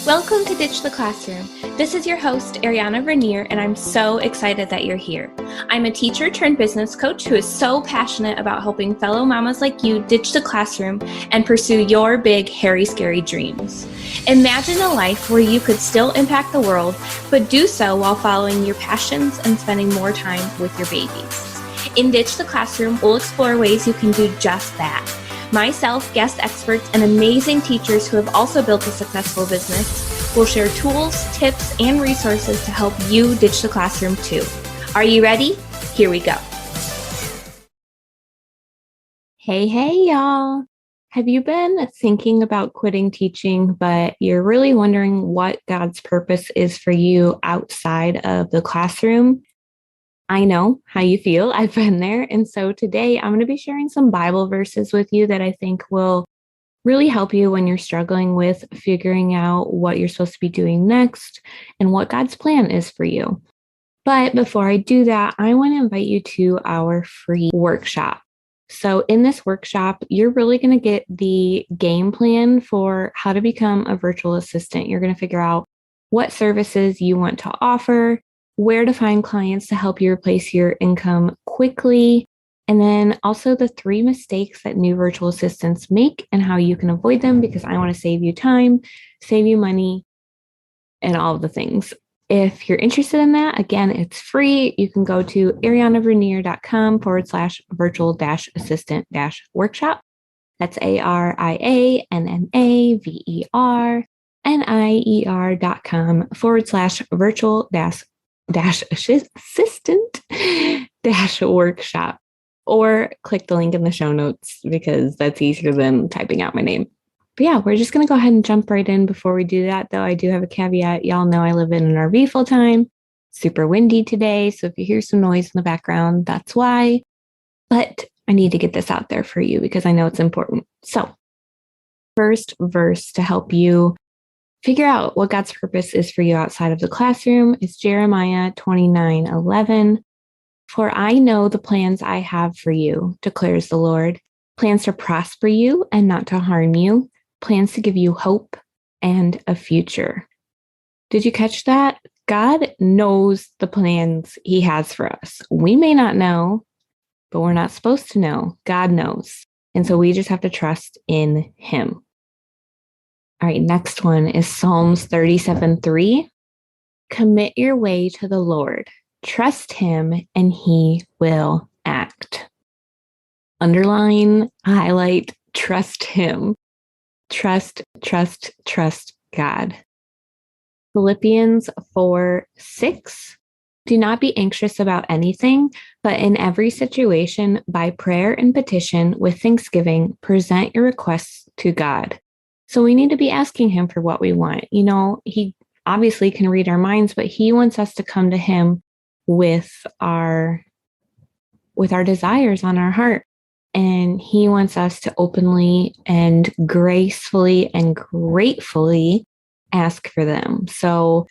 Welcome to Ditch the Classroom. This is your host, Ariana Vernier, and I'm so excited that you're here. I'm a teacher turned business coach who is so passionate about helping fellow mamas like you ditch the classroom and pursue your big, hairy, scary dreams. Imagine a life where you could still impact the world, but do so while following your passions and spending more time with your babies. In Ditch the Classroom, we'll explore ways you can do just that. Myself, guest experts, and amazing teachers who have also built a successful business will share tools, tips, and resources to help you ditch the classroom too. Are you ready? Here we go. Hey, y'all. Have you been thinking about quitting teaching, but you're really wondering what God's purpose is for you outside of the classroom? I know how you feel. I've been there. And so today I'm going to be sharing some Bible verses with you that I think will really help you when you're struggling with figuring out what you're supposed to be doing next and what God's plan is for you. But before I do that, I want to invite you to our free workshop. So in this workshop, you're really going to get the game plan for how to become a virtual assistant. You're going to figure out what services you want to offer, where to find clients to help you replace your income quickly, and then also the 3 mistakes that new virtual assistants make and how you can avoid them, because I want to save you time, save you money, and all of the things. If you're interested in that, again, it's free. You can go to arianavernier.com/virtual-assistant-workshop. That's arianavernier.com/virtual-assistant-workshop, or click the link in the show notes because that's easier than typing out my name. But yeah, we're just going to go ahead and jump right in. Before we do that, though, I do have a caveat. Y'all know I live in an RV full time. Super windy today. So if you hear some noise in the background, that's why. But I need to get this out there for you because I know it's important. So first verse to help you figure out what God's purpose is for you outside of the classroom is Jeremiah 29:11. For I know the plans I have for you, declares the Lord, plans to prosper you and not to harm you, plans to give you hope and a future. Did you catch that? God knows the plans he has for us. We may not know, but we're not supposed to know. God knows. And so we just have to trust in him. All right, next one is Psalms 37:3. Commit your way to the Lord. Trust him and he will act. Underline, highlight, trust him. Trust God. Philippians 4:6. Do not be anxious about anything, but in every situation, by prayer and petition with thanksgiving, present your requests to God. So we need to be asking him for what we want. You know, he obviously can read our minds, but he wants us to come to him with our desires on our heart. And he wants us to openly and gracefully and gratefully ask for them. So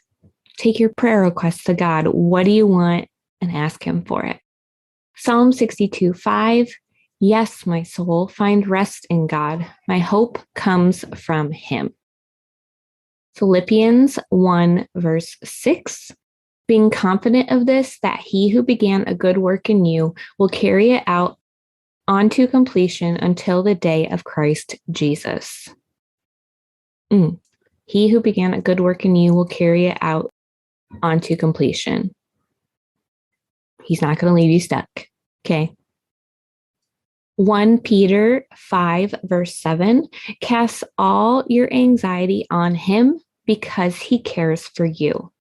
take your prayer requests to God. What do you want? And ask him for it. Psalm 62:5. Yes, my soul, find rest in God. My hope comes from him. Philippians 1:6. Being confident of this, that he who began a good work in you will carry it out onto completion until the day of Christ Jesus. He who began a good work in you will carry it out onto completion. He's not going to leave you stuck. Okay. 1 Peter 5:7. Cast all your anxiety on him because he cares for you.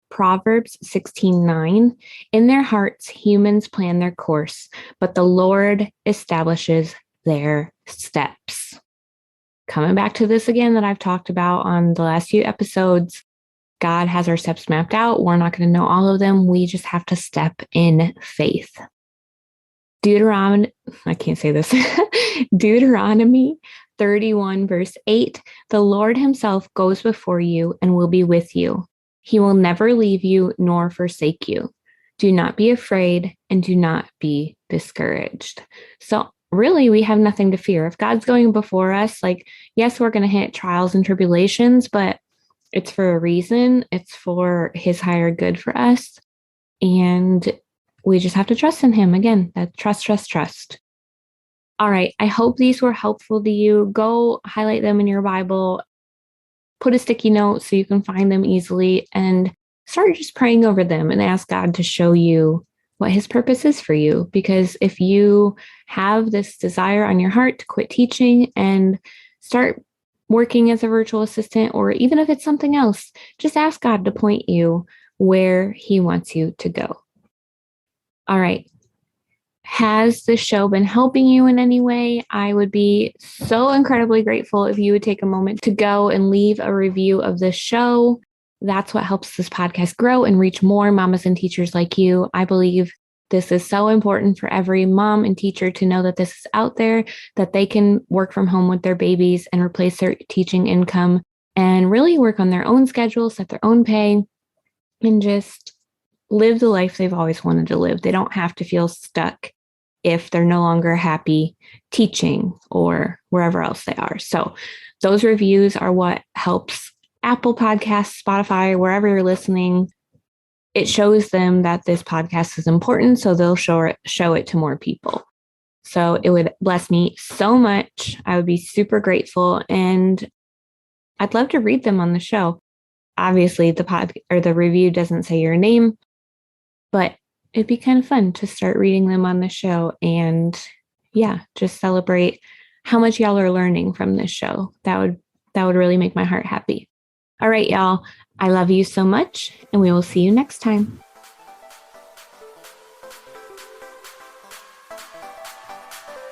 Proverbs 16:9. In their hearts, humans plan their course, but the Lord establishes their steps. Coming back to this again that I've talked about on the last few episodes, God has our steps mapped out. We're not going to know all of them. We just have to step in faith. Deuteronomy 31:8. The Lord himself goes before you and will be with you. He will never leave you nor forsake you. Do not be afraid and do not be discouraged. So really we have nothing to fear. If God's going before us, like, yes, we're going to hit trials and tribulations, but it's for a reason. It's for his higher good for us. And we just have to trust in him. Again, that trust, trust, trust. All right. I hope these were helpful to you. Go highlight them in your Bible, put a sticky note so you can find them easily, and start just praying over them and ask God to show you what his purpose is for you. Because if you have this desire on your heart to quit teaching and start working as a virtual assistant, or even if it's something else, just ask God to point you where he wants you to go. All right. Has this show been helping you in any way? I would be so incredibly grateful if you would take a moment to go and leave a review of this show. That's what helps this podcast grow and reach more mamas and teachers like you. I believe this is so important for every mom and teacher to know that this is out there, that they can work from home with their babies and replace their teaching income and really work on their own schedule, set their own pay, and just live the life they've always wanted to live. They don't have to feel stuck if they're no longer happy teaching or wherever else they are. So those reviews are what helps Apple Podcasts, Spotify, wherever you're listening. It shows them that this podcast is important, so they'll show it to more people. So it would bless me so much. I would be super grateful, and I'd love to read them on the show. Obviously, the review doesn't say your name, but it'd be kind of fun to start reading them on the show and just celebrate how much y'all are learning from this show. That would really make my heart happy. All right, y'all. I love you so much, and we will see you next time.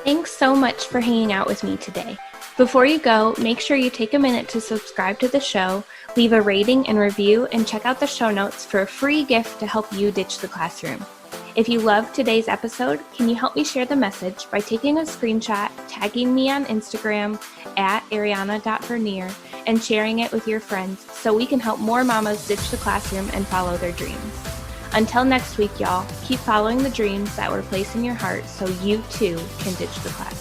Thanks so much for hanging out with me today. Before you go, make sure you take a minute to subscribe to the show, leave a rating and review, and check out the show notes for a free gift to help you ditch the classroom. If you loved today's episode, can you help me share the message by taking a screenshot, tagging me on Instagram @Ariana.Vernier, and sharing it with your friends so we can help more mamas ditch the classroom and follow their dreams. Until next week, y'all, keep following the dreams that were placed in your heart so you too can ditch the classroom.